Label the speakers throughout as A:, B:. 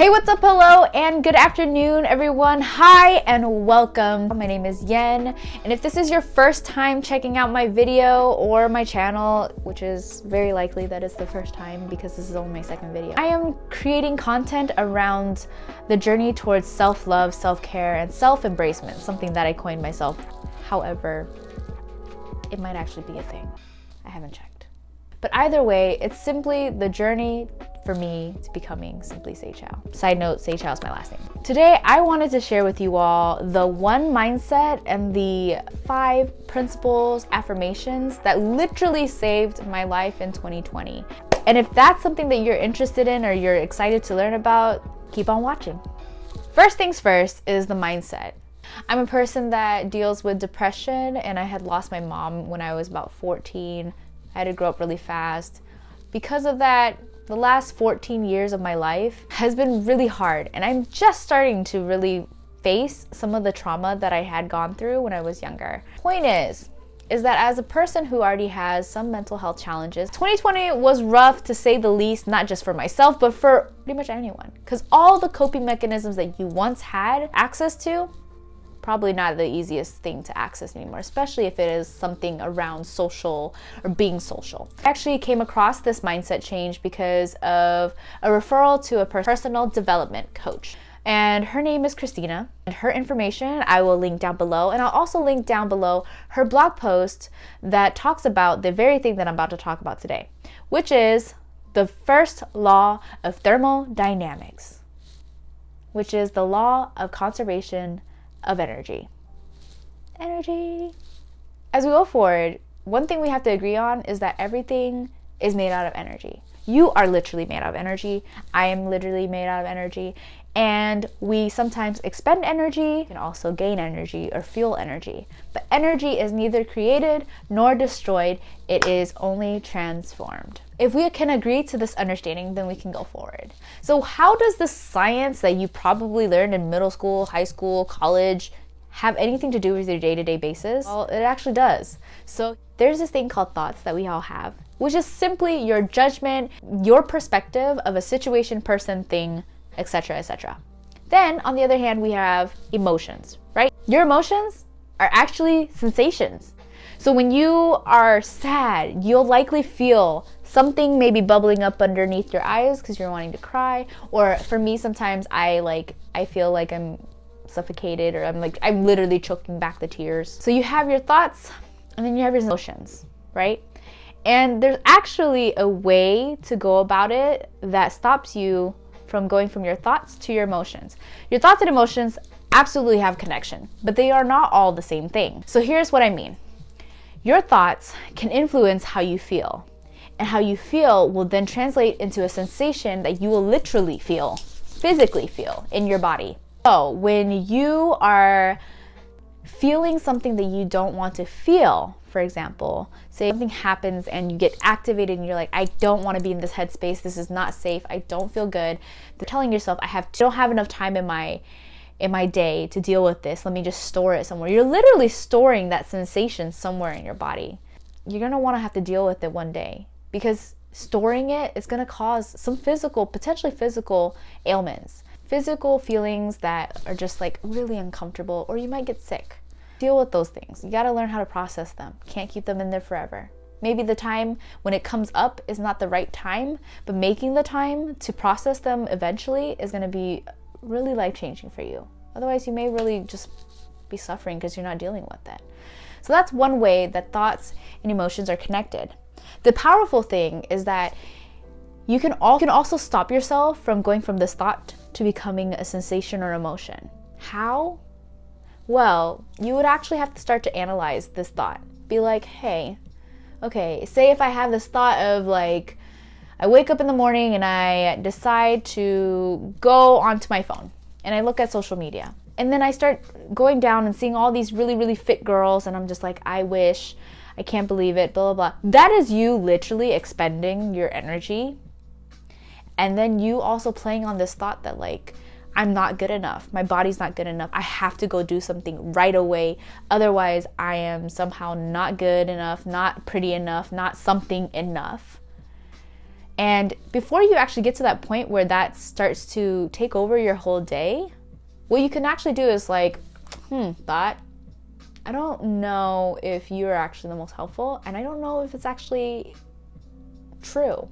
A: Hey, what's up? Hello and good afternoon, everyone. Hi and welcome. My name is Yen, and if this is your first time checking out my video or my channel, which is very likely that it's the first time because this is only my second video, I am creating content around the journey towards self-love, self-care, and self-embracement, something that I coined myself. However, it might actually be a thing. I haven't checked. But either way, it's simply the journey for me to becoming simply Sei Chao. Side note, Sei Chao is my last name. Today, I wanted to share with you all the one mindset and the 5 principles, affirmations that literally saved my life in 2020. And if that's something that you're interested in or you're excited to learn about, keep on watching. First things first is the mindset. I'm a person that deals with depression, and I had lost my mom when I was about 14. I had to grow up really fast. Because of that, the last 14 years of my life has been really hard, and I'm just starting to really face some of the trauma that I had gone through when I was younger. Point is that as a person who already has some mental health challenges, 2020 was rough to say the least, not just for myself, but for pretty much anyone. Because all the coping mechanisms that you once had access to, probably not the easiest thing to access anymore, especially if it is something around social or being social. I actually came across this mindset change because of a referral to a personal development coach. And her name is Christina, and her information I will link down below, and I'll also link down below her blog post that talks about the very thing that I'm about to talk about today, which is the first law of thermodynamics, which is the law of conservation of energy. As we go forward, one thing we have to agree on is that everything is made out of energy. You are literally made out of energy. I am literally made out of energy. And we sometimes expend energy and also gain energy or fuel energy. But energy is neither created nor destroyed. It is only transformed. If we can agree to this understanding, then we can go forward. So how does the science that you probably learned in middle school, high school, college have anything to do with your day-to-day basis? Well, it actually does. So there's this thing called thoughts that we all have, which is simply your judgment, your perspective of a situation, person, thing, etc., etc. Then, on the other hand, we have emotions, right? Your emotions are actually sensations. So when you are sad, you'll likely feel something maybe bubbling up underneath your eyes because you're wanting to cry. Or for me, sometimes I feel like I'm suffocated, or I'm literally choking back the tears. So you have your thoughts, and then you have your emotions, right? And there's actually a way to go about it that stops you from going from your thoughts to your emotions. Your thoughts and emotions absolutely have connection, but they are not all the same thing. So here's what I mean. Your thoughts can influence how you feel, and how you feel will then translate into a sensation that you will literally feel, physically feel in your body. So when you are feeling something that you don't want to feel, for example, say something happens and you get activated and you're like, I don't want to be in this headspace, this is not safe, I don't feel good. You're telling yourself, don't have enough time in my day to deal with this, let me just store it somewhere. You're literally storing that sensation somewhere in your body. You're going to want to have to deal with it one day, because storing it is going to cause some potentially physical ailments, physical feelings that are just like really uncomfortable, or you might get sick. Deal with those things. You got to learn how to process them. Can't keep them in there forever. Maybe the time when it comes up is not the right time, but making the time to process them eventually is going to be really life-changing for you. Otherwise, you may really just be suffering because you're not dealing with it. So that's one way that thoughts and emotions are connected. The powerful thing is that you can also stop yourself from going from this thought to becoming a sensation or emotion. How? Well, you would actually have to start to analyze this thought. Be like, hey, okay, say if I have this thought of like, I wake up in the morning and I decide to go onto my phone and I look at social media. And then I start going down and seeing all these really, really fit girls, and I'm just like, I wish, I can't believe it, blah, blah, blah. That is you literally expending your energy. And then you also playing on this thought that like, I'm not good enough. My body's not good enough. I have to go do something right away. Otherwise, I am somehow not good enough, not pretty enough, not something enough. And before you actually get to that point where that starts to take over your whole day, what you can actually do is like, thought, I don't know if you're actually the most helpful, and I don't know if it's actually true.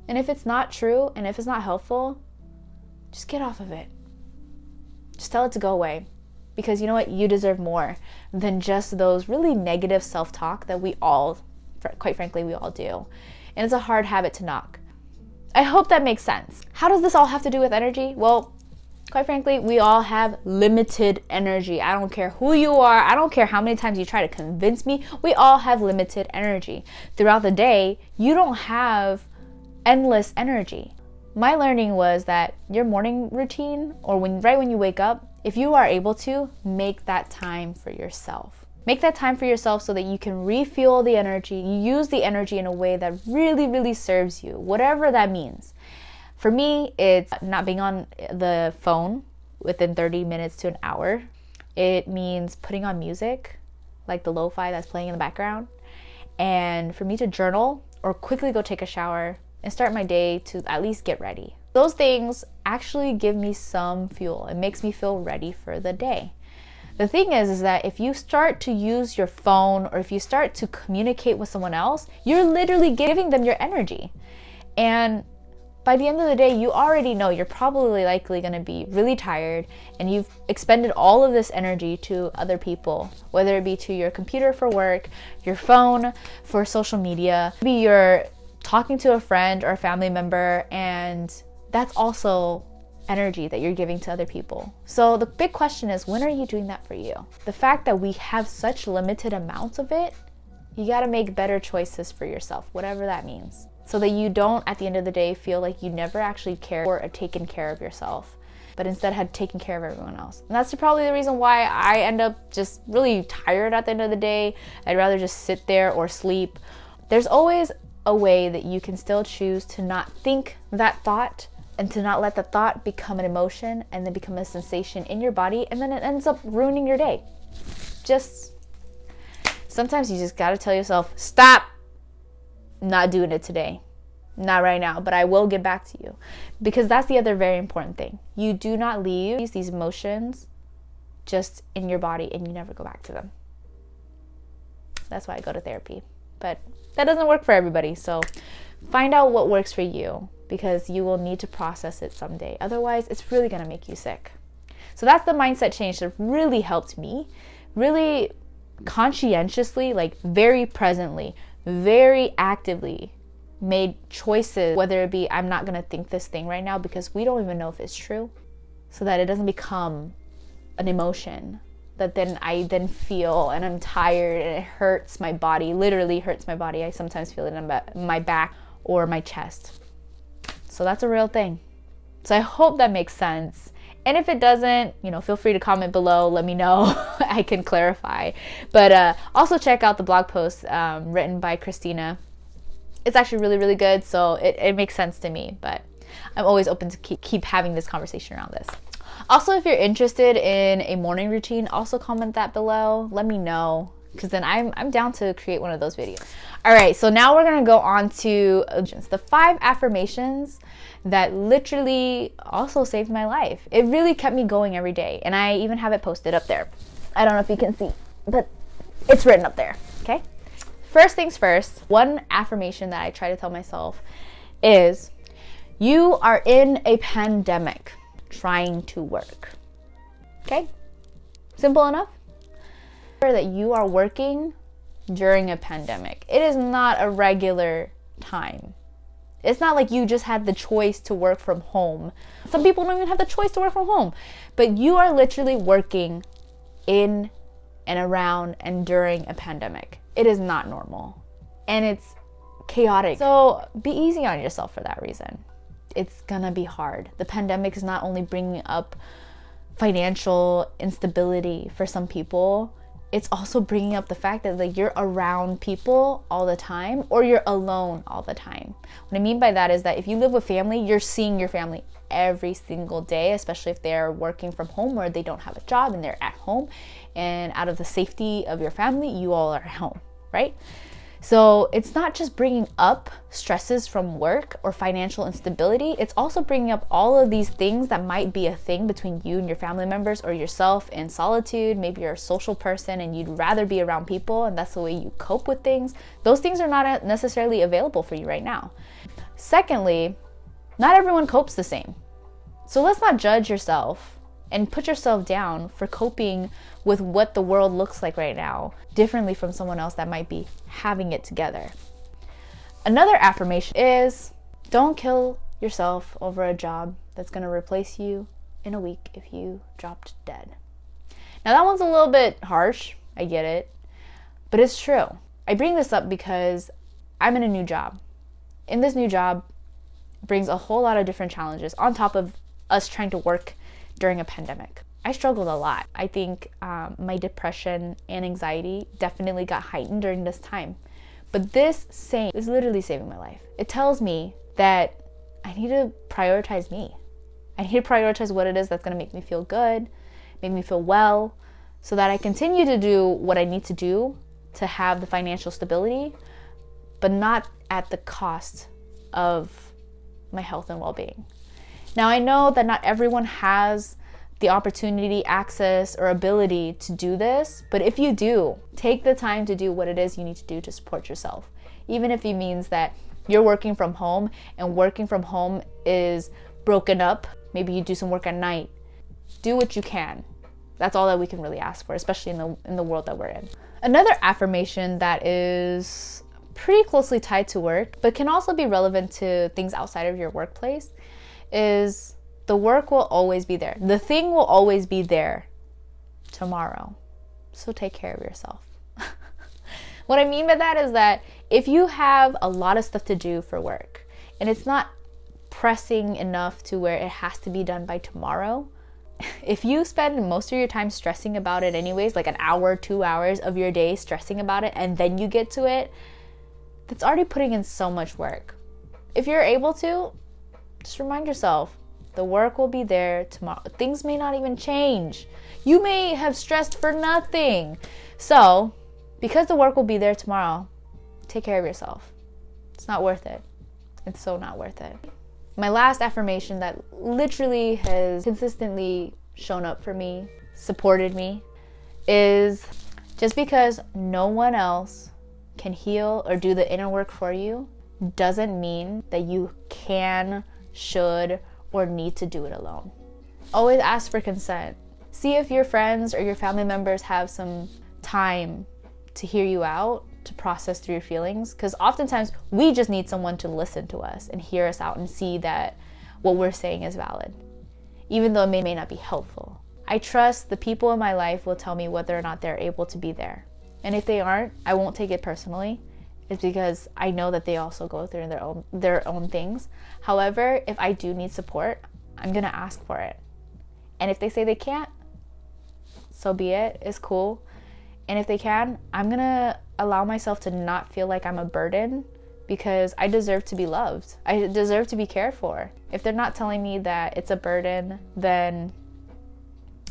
A: And if it's not true, and if it's not helpful, just get off of it. Just tell it to go away. Because you know what? You deserve more than just those really negative self-talk that we all, quite frankly, we all do. And it's a hard habit to knock. I hope that makes sense. How does this all have to do with energy? Well, quite frankly, we all have limited energy. I don't care who you are. I don't care how many times you try to convince me. We all have limited energy. Throughout the day, you don't have endless energy. My learning was that your morning routine, or right when you wake up, if you are able to, make that time for yourself. Make that time for yourself so that you can refuel the energy. You use the energy in a way that really, really serves you, whatever that means. For me, it's not being on the phone within 30 minutes to an hour. It means putting on music, like the lo-fi that's playing in the background. And for me to journal or quickly go take a shower and start my day to at least get ready. Those things actually give me some fuel. It makes me feel ready for the day. The thing is that if you start to use your phone or if you start to communicate with someone else, you're literally giving them your energy. And by the end of the day, you already know you're probably likely going to be really tired and you've expended all of this energy to other people, whether it be to your computer for work, your phone for social media, maybe you're talking to a friend or a family member, and that's also energy that you're giving to other people. So the big question is, when are you doing that for you? The fact that we have such limited amounts of it, you got to make better choices for yourself, whatever that means, so that you don't at the end of the day feel like you never actually cared or taken care of yourself, but instead had taken care of everyone else. And that's probably the reason why I end up just really tired at the end of the day. I'd rather just sit there or sleep. There's always a way that you can still choose to not think that thought and to not let the thought become an emotion and then become a sensation in your body, and then it ends up ruining your day. Sometimes you just gotta tell yourself, stop, not doing it today. Not right now, but I will get back to you. Because that's the other very important thing. You do not leave these emotions just in your body and you never go back to them. That's why I go to therapy. But that doesn't work for everybody, so find out what works for you, because you will need to process it someday. Otherwise, it's really gonna make you sick. So that's the mindset change that really helped me, really conscientiously, like very presently, very actively made choices, whether it be I'm not gonna think this thing right now because we don't even know if it's true, so that it doesn't become an emotion that then I feel and I'm tired and it hurts my body, literally hurts my body. I sometimes feel it in my back or my chest. So that's a real thing. So I hope that makes sense. And if it doesn't, feel free to comment below. Let me know. I can clarify. But also check out the blog post written by Christina. It's actually really, really good. So it makes sense to me. But I'm always open to keep having this conversation around this. Also, if you're interested in a morning routine, also comment that below. Let me know, because then I'm down to create one of those videos. All right, so now we're gonna go on to the 5 affirmations that literally also saved my life. It really kept me going every day, and I even have it posted up there. I don't know if you can see, but it's written up there, okay? First things first, one affirmation that I try to tell myself is, you are in a pandemic trying to work. Okay? Simple enough. That you are working during a pandemic. It is not a regular time. It's not like you just had the choice to work from home. Some people don't even have the choice to work from home. But you are literally working in and around and during a pandemic. It is not normal. And it's chaotic. So be easy on yourself for that reason. It's gonna be hard. The pandemic is not only bringing up financial instability for some people, it's also bringing up the fact that you're around people all the time, or you're alone all the time. What I mean by that is that if you live with family, you're seeing your family every single day, especially if they're working from home or they don't have a job and they're at home, and out of the safety of your family, you all are at home, right? So it's not just bringing up stresses from work or financial instability, it's also bringing up all of these things that might be a thing between you and your family members or yourself in solitude. Maybe you're a social person and you'd rather be around people and that's the way you cope with things. Those things are not necessarily available for you right now. Secondly, not everyone copes the same. So let's not judge yourself and put yourself down for coping with what the world looks like right now differently from someone else that might be having it together. Another affirmation is, don't kill yourself over a job that's going to replace you in a week if you dropped dead. Now that one's a little bit harsh, I get it, but it's true. I bring this up because I'm in a new job. In this new job brings a whole lot of different challenges on top of us trying to work during a pandemic. I struggled a lot. I think my depression and anxiety definitely got heightened during this time. But this saying is literally saving my life. It tells me that I need to prioritize me. I need to prioritize what it is that's going to make me feel good, make me feel well, so that I continue to do what I need to do to have the financial stability, but not at the cost of my health and well-being. Now, I know that not everyone has the opportunity, access, or ability to do this, but if you do, take the time to do what it is you need to do to support yourself. Even if it means that you're working from home and working from home is broken up, maybe you do some work at night, do what you can. That's all that we can really ask for, especially in the world that we're in. Another affirmation that is pretty closely tied to work, but can also be relevant to things outside of your workplace, is the work will always be there. The thing will always be there tomorrow. So take care of yourself. What I mean by that is that if you have a lot of stuff to do for work and it's not pressing enough to where it has to be done by tomorrow, if you spend most of your time stressing about it anyways, like an hour, 2 hours of your day stressing about it, and then you get to it, that's already putting in so much work. If you're able to, just remind yourself, the work will be there tomorrow. Things may not even change. You may have stressed for nothing. So, because the work will be there tomorrow, take care of yourself. It's not worth it. It's so not worth it. My last affirmation that literally has consistently shown up for me, supported me, is just because no one else can heal or do the inner work for you doesn't mean that you can, should, or need to do it alone. Always ask for consent. See if your friends or your family members have some time to hear you out, to process through your feelings, because oftentimes we just need someone to listen to us and hear us out and see that what we're saying is valid, even though it may not be helpful. I trust the people in my life will tell me whether or not they're able to be there. And if they aren't, I won't take it personally. It's because I know that they also go through their own things. However, if I do need support, I'm gonna ask for it. And if they say they can't, so be it. It's cool. And if they can, I'm gonna allow myself to not feel like I'm a burden, because I deserve to be loved. I deserve to be cared for. If they're not telling me that it's a burden, then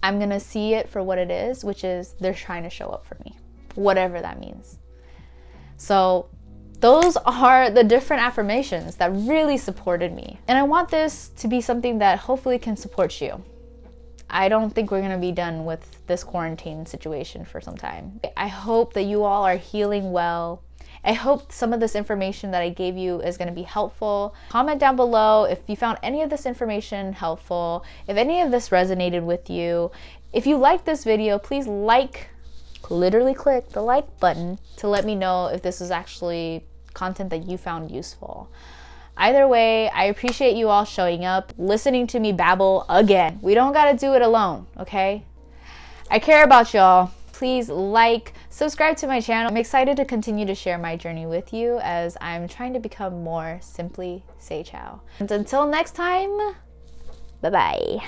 A: I'm gonna see it for what it is, which is they're trying to show up for me, whatever that means. So those are the different affirmations that really supported me. And I want this to be something that hopefully can support you. I don't think we're gonna be done with this quarantine situation for some time. I hope that you all are healing well. I hope some of this information that I gave you is gonna be helpful. Comment down below if you found any of this information helpful, if any of this resonated with you. If you liked this video, please literally click the like button to let me know if this is actually content that you found useful. Either way, I appreciate you all showing up, listening to me babble again. We don't gotta do it alone, okay? I care about y'all. Please subscribe to my channel. I'm excited to continue to share my journey with you as I'm trying to become more Simply Say Ciao. And until next time, bye-bye.